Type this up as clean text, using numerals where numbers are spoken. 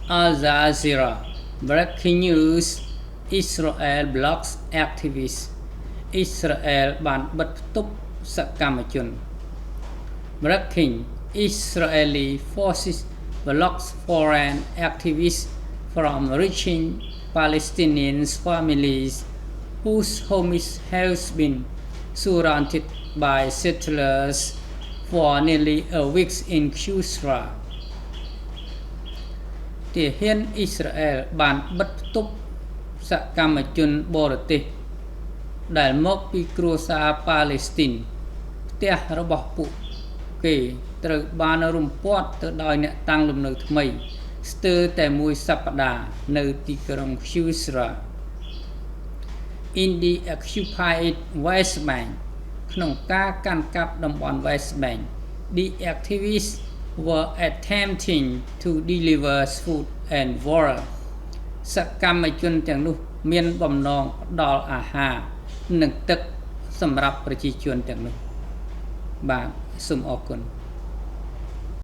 Al Jazeera breaking news Israel blocks activists Israel បានបិទផ្ទុកសកម្មជន breaking Israeli forces blocks foreign activists from reaching Palestinian families whose homes have been surrounded by settlers for nearly a week in Kusra ទាហានអ៊ីស្រាអែលបានបិទផ្ទុកសកម្មជនបរទេសដែលមកពីគ្រួសារប៉ាឡេស្ទីនផ្ទះរបស់ពួកគេត្រូវបានរំពាត់ទៅដោយអ្នកតាំងលំនៅថ្មីស្ទើរតែមួយសប្តាហ៍នៅទីក្រុង Kusra in the occupied West Bank ក្នុងការកាន់កាប់តំបន់ West Bank the activists were attempting to deliver food and water សកម្មជនទាំងនោះមានបំណងផ្ដល់អាហារនិងទឹកសម្រាប់ប្រជាជនទាំងនោះបាទសូមអរគុណ